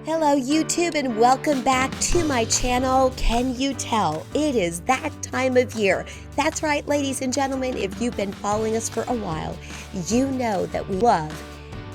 Hello YouTube and welcome back to my channel. Can you tell? It is that time of year. That's right, ladies and gentlemen, if you've been following us for a while, you know that we love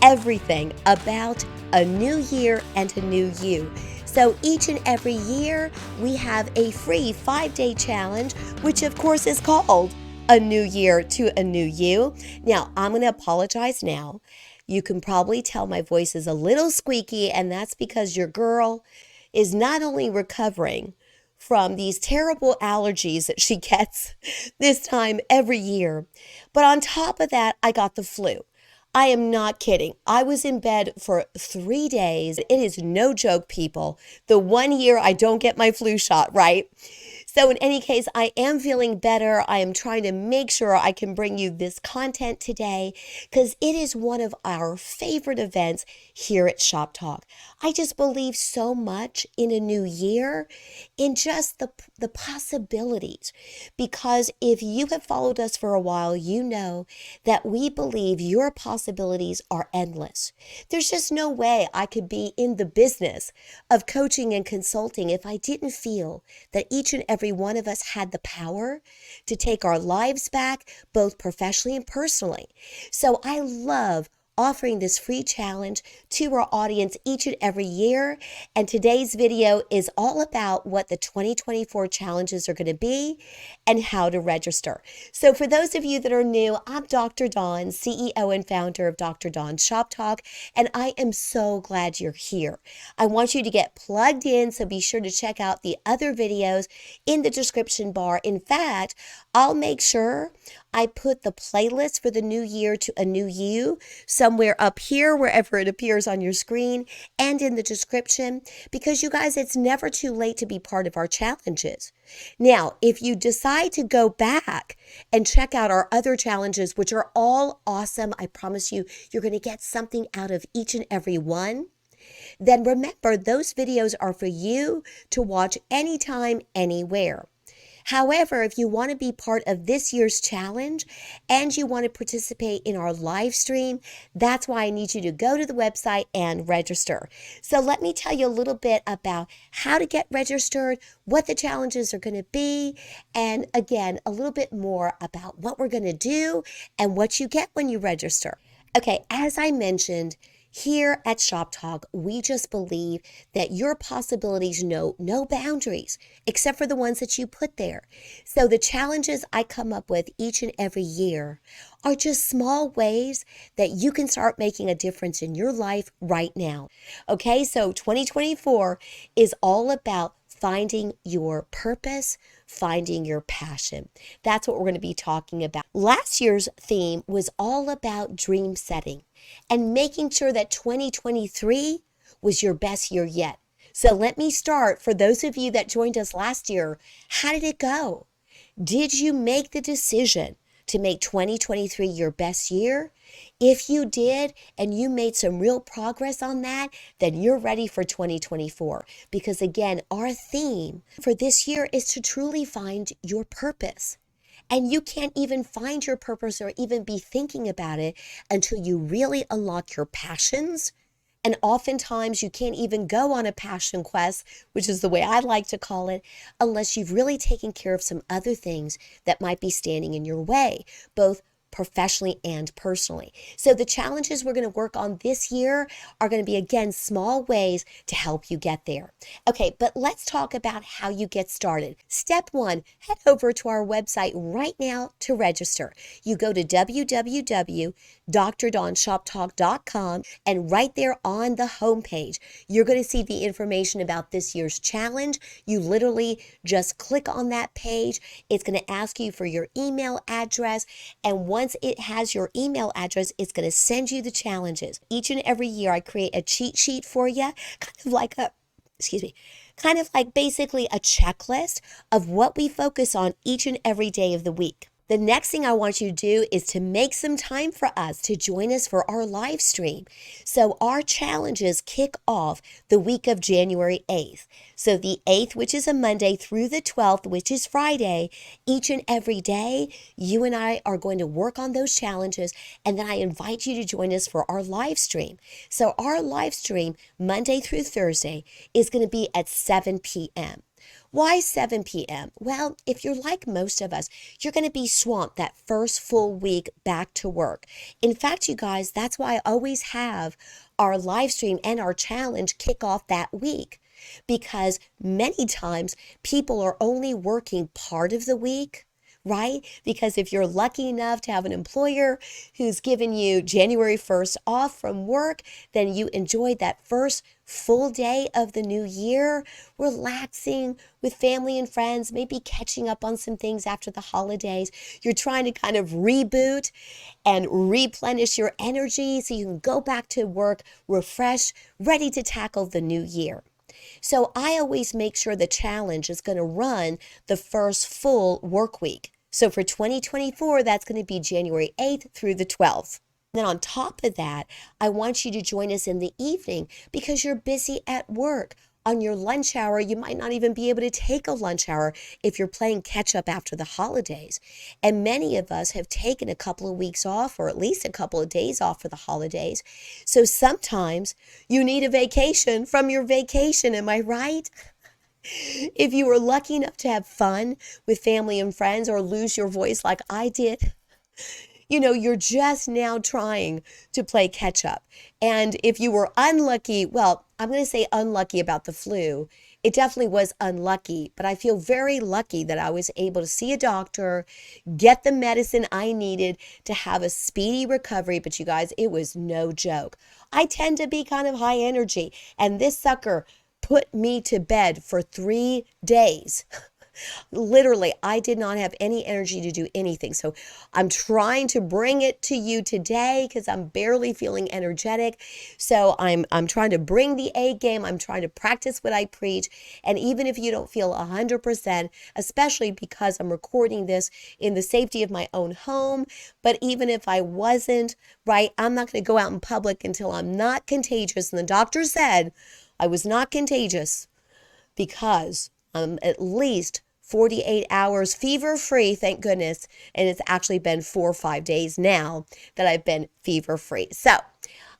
everything about a new year and a new you. So each and every year we have a free 5-day challenge, which of course is called A New Year to a New You. Now, I'm going to apologize now. You can probably tell my voice is a little squeaky, and that's because your girl is not only recovering from these terrible allergies that she gets this time every year, but on top of that, I got the flu. I am not kidding. I was in bed for 3 days. It is no joke, people. The 1 year I don't get my flu shot, right? So in any case, I am feeling better. I am trying to make sure I can bring you this content today because it is one of our favorite events here at Shop Talk. I just believe so much in a new year, in just the possibilities. Because if you have followed us for a while, you know that we believe your possibilities are endless. There's just no way I could be in the business of coaching and consulting if I didn't feel that each and every one of us had the power to take our lives back, both professionally and personally. So I love offering this free challenge to our audience each and every year. And today's video is all about what the 2024 challenges are going to be and how to register. So for those of you that are new, I'm DrDawn, CEO and founder of DrDawn Shop Talk, and I am so glad you're here. I want you to get plugged in, so be sure to check out the other videos in the description bar. In fact, I'll make sure I put the playlist for the new year to a new you somewhere up here, wherever it appears on your screen, and in the description, because you guys, it's never too late to be part of our challenges. Now, if you decide to go back and check out our other challenges, which are all awesome, I promise you, you're going to get something out of each and every one. Then remember, those videos are for you to watch anytime, anywhere. However, if you want to be part of this year's challenge and you want to participate in our live stream, that's why I need you to go to the website and register. So let me tell you a little bit about how to get registered, what the challenges are going to be, and again, a little bit more about what we're going to do and what you get when you register. Okay, as I mentioned, here at Shop Talk, we just believe that your possibilities know no boundaries except for the ones that you put there. So the challenges I come up with each and every year are just small ways that you can start making a difference in your life right now. Okay, so 2024 is all about finding your purpose, finding your passion. That's what we're going to be talking about. Last year's theme was all about dream setting and making sure that 2023 was your best year yet. So let me start. For those of you that joined us last year, how did it go? Did you make the decision to make 2023 your best year? If you did and you made some real progress on that, then you're ready for 2024. Because again, our theme for this year is to truly find your purpose. And you can't even find your purpose or even be thinking about it until you really unlock your passions. And oftentimes you can't even go on a passion quest, which is the way I like to call it, unless you've really taken care of some other things that might be standing in your way, both professionally and personally. So the challenges we're going to work on this year are going to be, again, small ways to help you get there. Okay, but let's talk about how you get started. Step one, head over to our website right now to register. You go to www.DrDawnShopTalk.com, and right there on the homepage, you're going to see the information about this year's challenge. You literally just click on that page. It's going to ask you for your email address, and once it has your email address, it's going to send you the challenges. Each and every year, I create a cheat sheet for you, kind of like basically a checklist of what we focus on each and every day of the week. The next thing I want you to do is to make some time for us to join us for our live stream. So our challenges kick off the week of January 8th. So the 8th, which is a Monday, through the 12th, which is Friday, each and every day, you and I are going to work on those challenges. And then I invite you to join us for our live stream. So our live stream, Monday through Thursday, is going to be at 7 p.m. Why 7 p.m.? Well, if you're like most of us, you're going to be swamped that first full week back to work. In fact, you guys, that's why I always have our live stream and our challenge kick off that week, because many times people are only working part of the week. Right? Because if you're lucky enough to have an employer who's given you January 1st off from work, then you enjoyed that first full day of the new year, relaxing with family and friends, maybe catching up on some things after the holidays. You're trying to kind of reboot and replenish your energy so you can go back to work refreshed, ready to tackle the new year. So I always make sure the challenge is going to run the first full work week. So for 2024, that's going to be January 8th through the 12th. Then on top of that, I want you to join us in the evening because you're busy at work. On your lunch hour, you might not even be able to take a lunch hour if you're playing catch up after the holidays. And many of us have taken a couple of weeks off or at least a couple of days off for the holidays. So sometimes you need a vacation from your vacation. Am I right? If you were lucky enough to have fun with family and friends or lose your voice like I did, you're just now trying to play catch up. And if you were unlucky, well, I'm going to say unlucky about the flu. It definitely was unlucky, but I feel very lucky that I was able to see a doctor, get the medicine I needed to have a speedy recovery. But you guys, it was no joke. I tend to be kind of high energy, and this sucker put me to bed for 3 days. Literally, I did not have any energy to do anything. So I'm trying to bring it to you today because I'm barely feeling energetic. So I'm trying to bring the A game. I'm trying to practice what I preach. And even if you don't feel 100%, especially because I'm recording this in the safety of my own home, but even if I wasn't, right, I'm not going to go out in public until I'm not contagious. And the doctor said I was not contagious because I'm at least 48 hours fever-free, thank goodness. And it's actually been 4 or 5 days now that I've been fever-free. So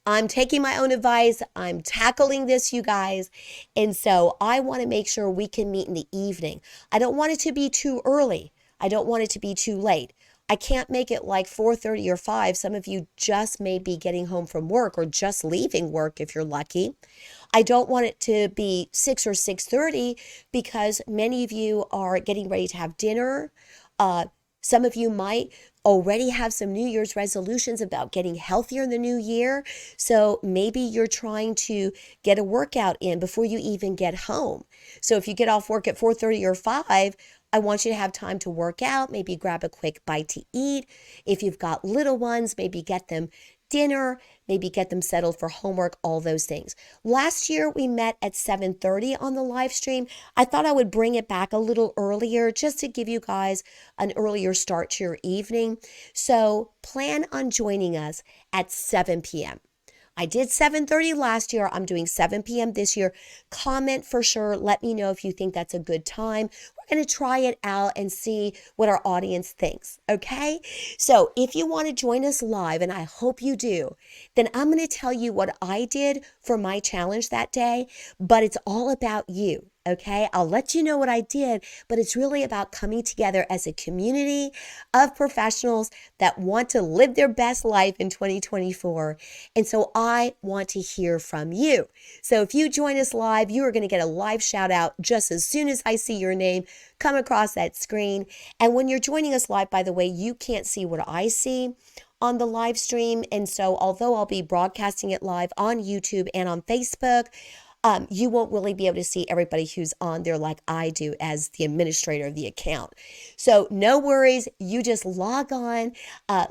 I'm taking my own advice. I'm tackling this, you guys. And so I want to make sure we can meet in the evening. I don't want it to be too early. I don't want it to be too late. I can't make it like 4:30 or 5. Some of you just may be getting home from work or just leaving work if you're lucky. I don't want it to be 6 or 6:30 because many of you are getting ready to have dinner. Some of you might already have some New Year's resolutions about getting healthier in the new year. So maybe you're trying to get a workout in before you even get home. So if you get off work at 4:30 or 5, I want you to have time to work out, maybe grab a quick bite to eat. If you've got little ones, maybe get them dinner, maybe get them settled for homework, all those things. Last year, we met at 7:30 on the live stream. I thought I would bring it back a little earlier just to give you guys an earlier start to your evening. So plan on joining us at 7 p.m. I did 7:30 last year. I'm doing 7 p.m. this year. Comment for sure. Let me know if you think that's a good time. We're going to try it out and see what our audience thinks, okay? So if you want to join us live, and I hope you do, then I'm going to tell you what I did for my challenge that day, but it's all about you. Okay, I'll let you know what I did, but it's really about coming together as a community of professionals that want to live their best life in 2024. And so I want to hear from you. So if you join us live, you are going to get a live shout out just as soon as I see your name come across that screen. And when you're joining us live, by the way, you can't see what I see on the live stream. And so although I'll be broadcasting it live on YouTube and on Facebook, you won't really be able to see everybody who's on there like I do as the administrator of the account. So no worries. You just log on,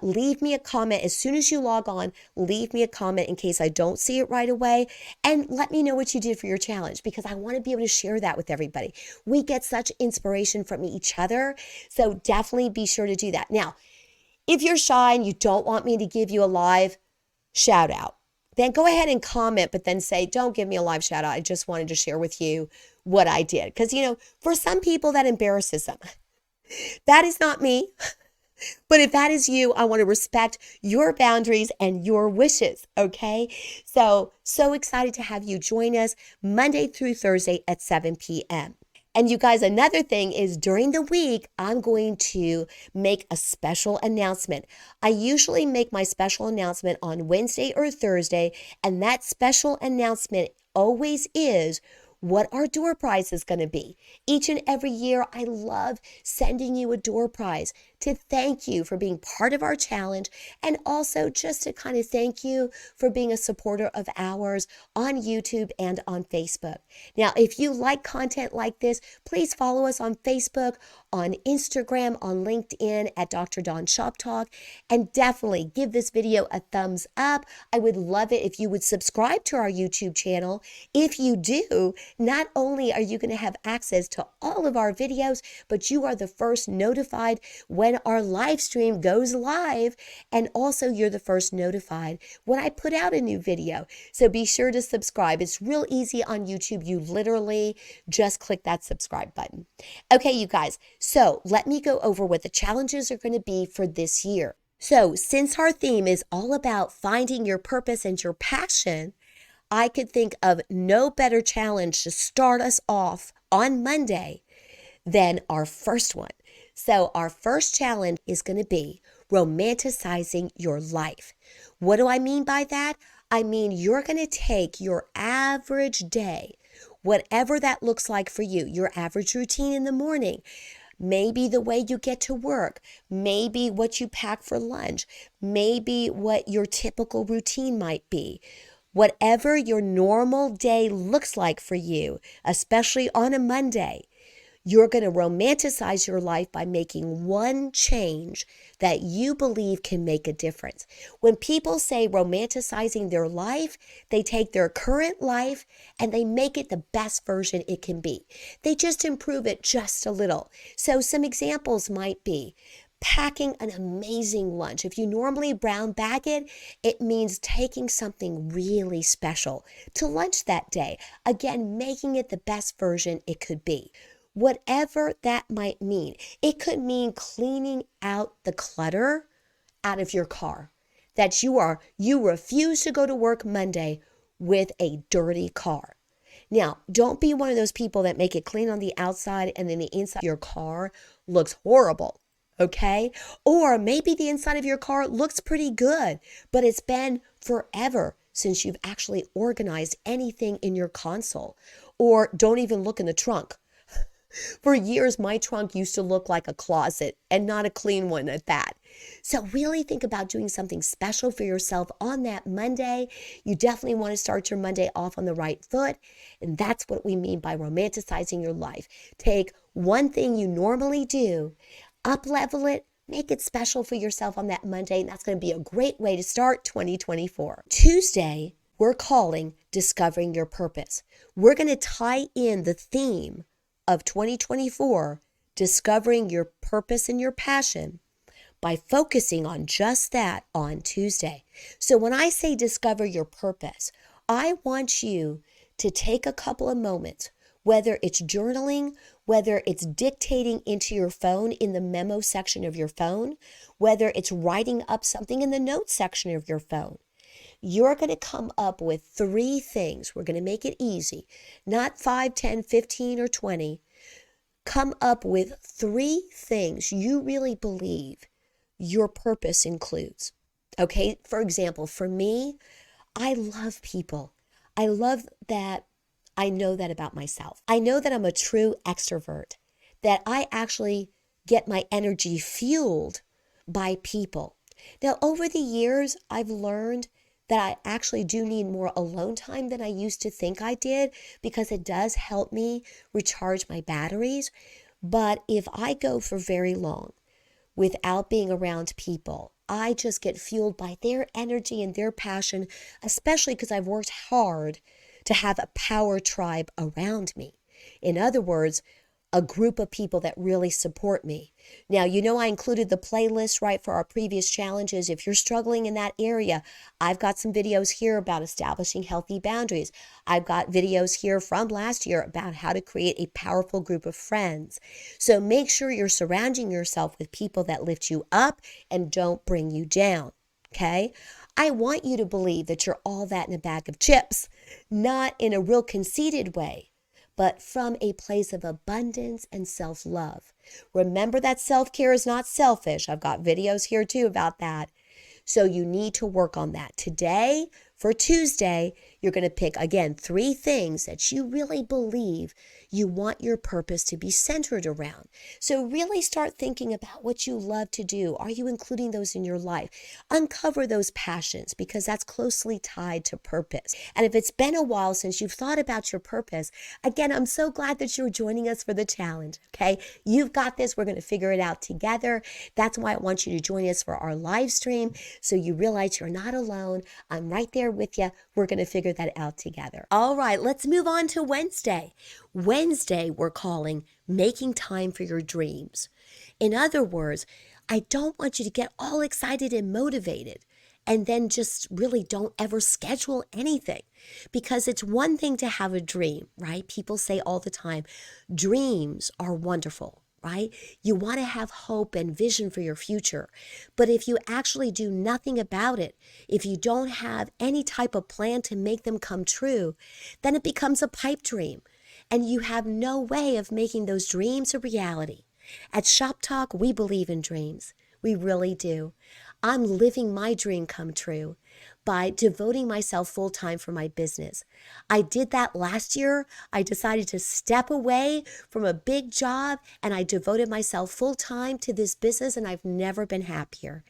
leave me a comment. As soon as you log on, leave me a comment in case I don't see it right away, and let me know what you did for your challenge, because I want to be able to share that with everybody. We get such inspiration from each other. So definitely be sure to do that. Now, if you're shy and you don't want me to give you a live shout out, then go ahead and comment, but then say, don't give me a live shout out. I just wanted to share with you what I did. Because, for some people that embarrasses them. That is not me. But if that is you, I want to respect your boundaries and your wishes, okay? So excited to have you join us Monday through Thursday at 7 p.m. And you guys, another thing is during the week, I'm going to make a special announcement. I usually make my special announcement on Wednesday or Thursday, and that special announcement always is what our door prize is going to be. Each and every year, I love sending you a door prize to thank you for being part of our challenge, and also just to kind of thank you for being a supporter of ours on YouTube and on Facebook. Now, if you like content like this, please follow us on Facebook, on Instagram, on LinkedIn at DrDawn Shop Talk, and definitely give this video a thumbs up. I would love it if you would subscribe to our YouTube channel. If you do, not only are you going to have access to all of our videos, but you are the first notified when our live stream goes live, and also you're the first notified when I put out a new video. So be sure to subscribe. It's real easy on YouTube. You literally just click that subscribe button. Okay, you guys, so let me go over what the challenges are going to be for this year. So since our theme is all about finding your purpose and your passion, I could think of no better challenge to start us off on Monday than our first one. So our first challenge is going to be romanticizing your life. What do I mean by that? I mean, you're going to take your average day, whatever that looks like for you, your average routine in the morning, maybe the way you get to work, maybe what you pack for lunch, maybe what your typical routine might be. Whatever your normal day looks like for you, especially on a Monday, you're going to romanticize your life by making one change that you believe can make a difference. When people say romanticizing their life, they take their current life and they make it the best version it can be. They just improve it just a little. So some examples might be packing an amazing lunch. If you normally brown bag it, it means taking something really special to lunch that day. Again, making it the best version it could be. Whatever that might mean. It could mean cleaning out the clutter out of your car. That you refuse to go to work Monday with a dirty car. Now, don't be one of those people that make it clean on the outside and then the inside of your car looks horrible. Okay? Or maybe the inside of your car looks pretty good, but it's been forever since you've actually organized anything in your console. Or don't even look in the trunk. For years, my trunk used to look like a closet, and not a clean one at that. So really think about doing something special for yourself on that Monday. You definitely want to start your Monday off on the right foot. And that's what we mean by romanticizing your life. Take one thing you normally do, up-level it, make it special for yourself on that Monday. And that's going to be a great way to start 2024. Tuesday, we're calling Discovering Your Purpose. We're going to tie in the theme of 2024, discovering your purpose and your passion, by focusing on just that on Tuesday. So when I say discover your purpose, I want you to take a couple of moments, whether it's journaling, whether it's dictating into your phone in the memo section of your phone, whether it's writing up something in the notes section of your phone. You're going to come up with 3 things. We're going to make it easy, not 5, 10, 15, or 20. Come up with 3 things you really believe your purpose includes. Okay, for example, for me, I love people. I love that I know that about myself. I know that I'm a true extrovert, that I actually get my energy fueled by people. Now, over the years, I've learned that I actually do need more alone time than I used to think I did, because it does help me recharge my batteries. But if I go for very long without being around people, I just get fueled by their energy and their passion, especially because I've worked hard to have a power tribe around me. In other words, a group of people that really support me. Now, I included the playlist, right, for our previous challenges. If you're struggling in that area, I've got some videos here about establishing healthy boundaries. I've got videos here from last year about how to create a powerful group of friends. So make sure you're surrounding yourself with people that lift you up and don't bring you down, okay? I want you to believe that you're all that in a bag of chips, not in a real conceited way, but from a place of abundance and self-love. Remember that self-care is not selfish. I've got videos here too about that. So you need to work on that. Today, for Tuesday, you're going to pick, again, 3 things that you really believe you want your purpose to be centered around. So really start thinking about what you love to do. Are you including those in your life? Uncover those passions, because that's closely tied to purpose. And if it's been a while since you've thought about your purpose, again, I'm so glad that you're joining us for the challenge, okay? You've got this. We're going to figure it out together. That's why I want you to join us for our live stream, so you realize you're not alone. I'm right there with you. We're going to figure that out together. All right, let's move on to Wednesday. Wednesday, we're calling Making Time for Your Dreams. In other words, I don't want you to get all excited and motivated and then just really don't ever schedule anything, because it's one thing to have a dream, right? People say all the time, dreams are wonderful, right? You want to have hope and vision for your future. But if you actually do nothing about it, if you don't have any type of plan to make them come true, then it becomes a pipe dream. And you have no way of making those dreams a reality. At Shop Talk, we believe in dreams. We really do. I'm living my dream come true by devoting myself full-time for my business. I did that last year. I decided to step away from a big job, and I devoted myself full-time to this business, and I've never been happier,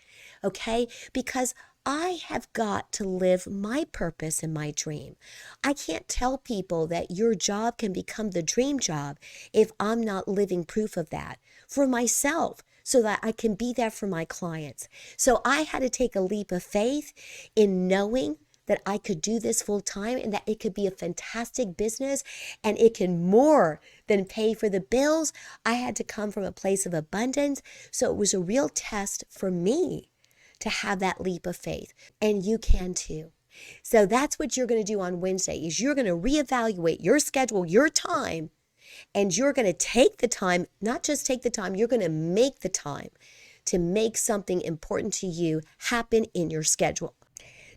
okay? Because I have got to live my purpose and my dream. I can't tell people that your job can become the dream job if I'm not living proof of that for myself, so that I can be there for my clients. So I had to take a leap of faith in knowing that I could do this full time and that it could be a fantastic business and it can more than pay for the bills. I had to come from a place of abundance. So it was a real test for me to have that leap of faith, and you can too. So that's what you're going to do on Wednesday, is you're going to reevaluate your schedule, your time, and you're going to take the time, not just take the time, you're going to make the time to make something important to you happen in your schedule.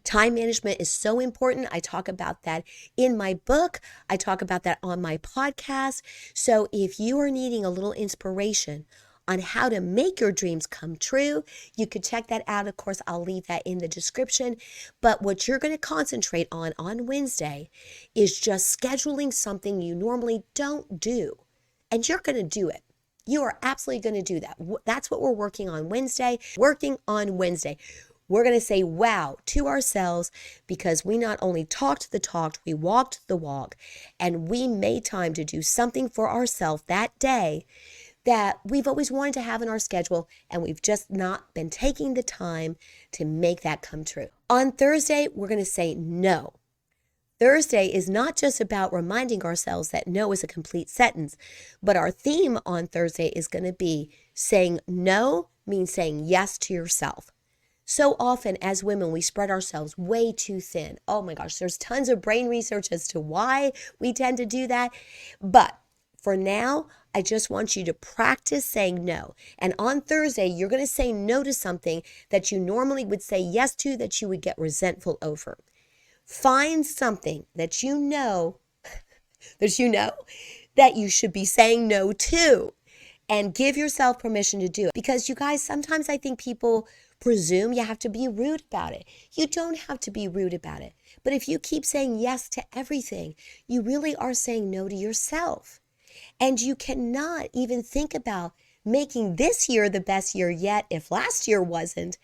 Time management is so important. I talk about that in my book. I talk about that on my podcast. So if you are needing a little inspiration on how to make your dreams come true, you could check that out. Of course, I'll leave that in the description. But what you're going to concentrate on Wednesday is just scheduling something you normally don't do. And you're going to do it. You are absolutely going to do that. That's what we're working on Wednesday. Working on Wednesday. We're going to say wow to ourselves, because we not only talked the talk, we walked the walk, and we made time to do something for ourselves that day that we've always wanted to have in our schedule, and we've just not been taking the time to make that come true. On Thursday, we're going to say no. Thursday is not just about reminding ourselves that no is a complete sentence, but our theme on Thursday is going to be saying no means saying yes to yourself. So often as women, we spread ourselves way too thin. Oh my gosh, there's tons of brain research as to why we tend to do that. But for now, I just want you to practice saying no. And on Thursday, you're going to say no to something that you normally would say yes to, that you would get resentful over. Find something that you know that you should be saying no to, and give yourself permission to do it. Because you guys, sometimes I think people presume you have to be rude about it. You don't have to be rude about it. But if you keep saying yes to everything, you really are saying no to yourself. And you cannot even think about making this year the best year yet, if last year wasn't,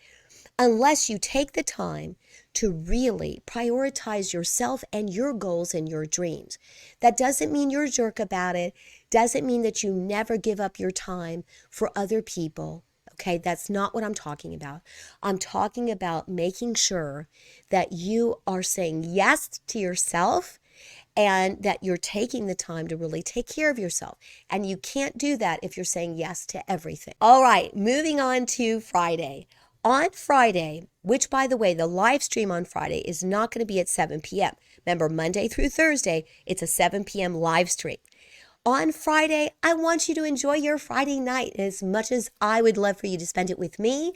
unless you take the time to really prioritize yourself and your goals and your dreams. That doesn't mean you're a jerk about it, doesn't mean that you never give up your time for other people. Okay, that's not what I'm talking about. I'm talking about making sure that you are saying yes to yourself and that you're taking the time to really take care of yourself. And you can't do that if you're saying yes to everything. All right, moving on to Friday. On Friday, which by the way, the live stream on Friday is not going to be at 7 p.m. Remember, Monday through Thursday, it's a 7 p.m. live stream. On Friday, I want you to enjoy your Friday night as much as I would love for you to spend it with me.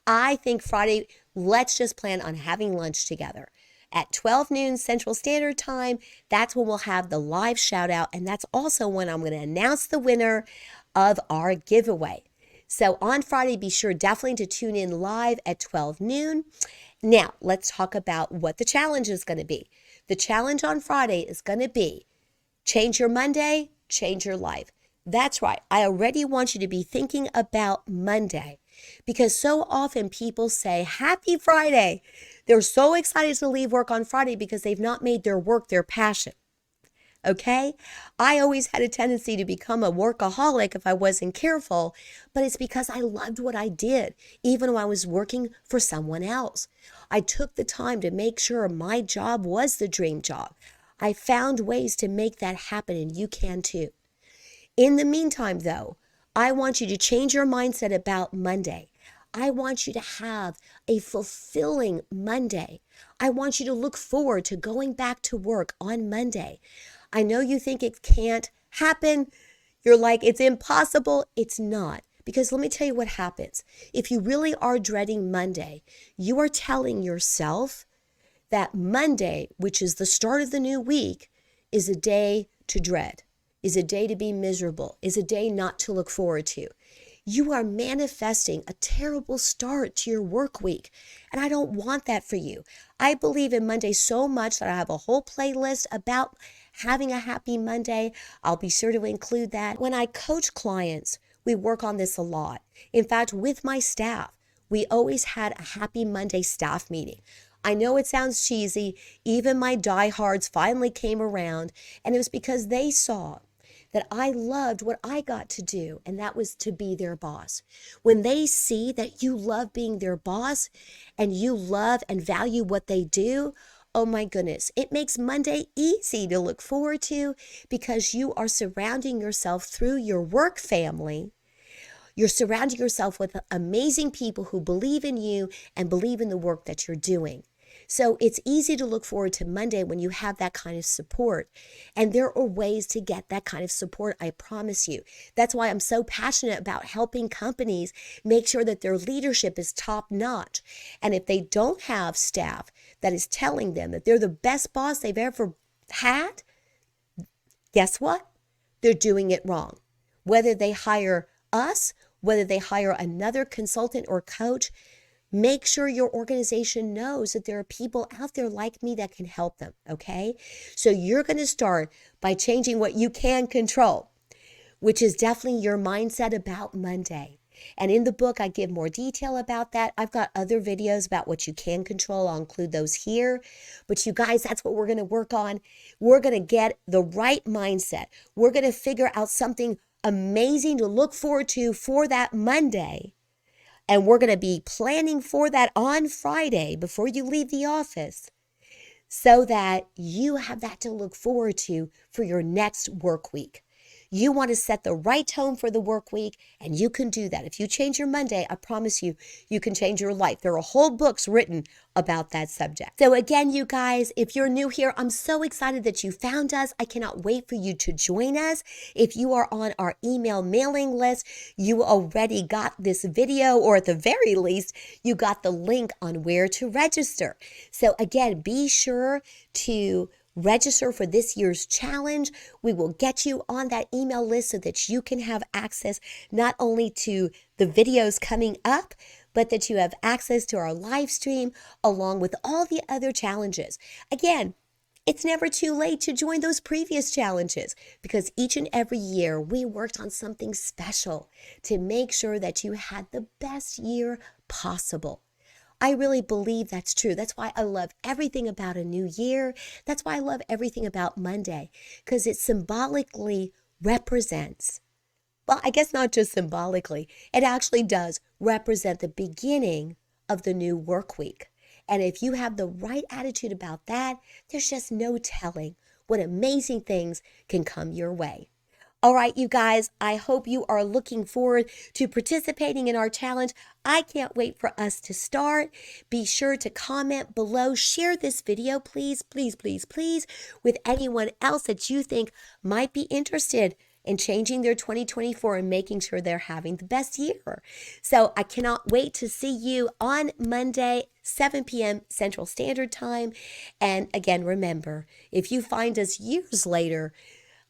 I think Friday, let's just plan on having lunch together. At 12 noon Central Standard Time, that's when we'll have the live shout out, and that's also when I'm going to announce the winner of our giveaway. So on Friday, be sure definitely to tune in live at 12 noon. Now, let's talk about what the challenge is going to be. The challenge on Friday is going to be change your Monday, change your life. That's right. I already want you to be thinking about Monday because so often people say, Happy Friday. They're so excited to leave work on Friday because they've not made their work their passion. Okay? I always had a tendency to become a workaholic if I wasn't careful, but it's because I loved what I did, even when I was working for someone else. I took the time to make sure my job was the dream job. I found ways to make that happen, and you can too. In the meantime, though, I want you to change your mindset about Monday. I want you to have a fulfilling Monday. I want you to look forward to going back to work on Monday. I know you think it can't happen. You're like, it's impossible. It's not. Because let me tell you what happens. If you really are dreading Monday, you are telling yourself that Monday, which is the start of the new week, is a day to dread, is a day to be miserable, is a day not to look forward to. You are manifesting a terrible start to your work week, and I don't want that for you. I believe in Monday so much that I have a whole playlist about having a happy Monday. I'll be sure to include that. When I coach clients, we work on this a lot. In fact, with my staff, we always had a happy Monday staff meeting. I know it sounds cheesy. Even my diehards finally came around, and it was because they saw that I loved what I got to do, and that was to be their boss. When they see that you love being their boss and you love and value what they do, oh my goodness, it makes Monday easy to look forward to because you are surrounding yourself through your work family. You're surrounding yourself with amazing people who believe in you and believe in the work that you're doing. So it's easy to look forward to Monday when you have that kind of support. And there are ways to get that kind of support, I promise you. That's why I'm so passionate about helping companies make sure that their leadership is top notch. And if they don't have staff that is telling them that they're the best boss they've ever had, guess what? They're doing it wrong. Whether they hire us, whether they hire another consultant or coach, make sure your organization knows that there are people out there like me that can help them, okay? So you're going to start by changing what you can control, which is definitely your mindset about Monday. And in the book, I give more detail about that. I've got other videos about what you can control. I'll include those here. But you guys, that's what we're going to work on. We're going to get the right mindset. We're going to figure out something amazing to look forward to for that Monday. And we're going to be planning for that on Friday before you leave the office so that you have that to look forward to for your next work week. You want to set the right tone for the work week, and you can do that. If you change your Monday, I promise you, you can change your life. There are whole books written about that subject. So again, you guys, if you're new here, I'm so excited that you found us. I cannot wait for you to join us. If you are on our email mailing list, you already got this video, or at the very least, you got the link on where to register. So again, be sure to register for this year's challenge. We will get you on that email list so that you can have access not only to the videos coming up, but that you have access to our live stream along with all the other challenges. Again, it's never too late to join those previous challenges because each and every year we worked on something special to make sure that you had the best year possible. I really believe that's true. That's why I love everything about a new year. That's why I love everything about Monday, because it symbolically represents, well, I guess not just symbolically, it actually does represent the beginning of the new work week. And if you have the right attitude about that, there's just no telling what amazing things can come your way. All right, you guys, I hope you are looking forward to participating in our challenge. I can't wait for us to start. Be sure to comment below. Share this video, please, please, please, please, with anyone else that you think might be interested in changing their 2024 and making sure they're having the best year. So I cannot wait to see you on Monday, 7 p.m. Central Standard Time. And again, remember, if you find us years later,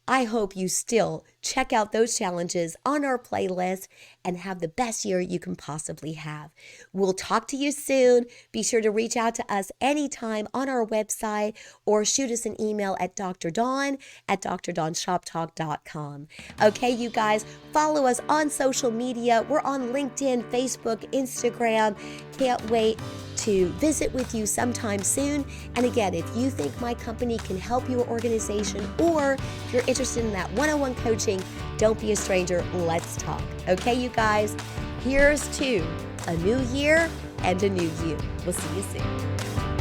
I hope you still check out those challenges on our playlist and have the best year you can possibly have. We'll talk to you soon. Be sure to reach out to us anytime on our website or shoot us an email at DrDawn at DrDawnShopTalk.com. Okay, you guys, follow us on social media. We're on LinkedIn, Facebook, Instagram. Can't wait to visit with you sometime soon. And again, if you think my company can help your organization, or if you're interested in that one-on-one coaching, don't be a stranger. Let's talk. Okay, you guys, here's to a new year and a new you. We'll see you soon.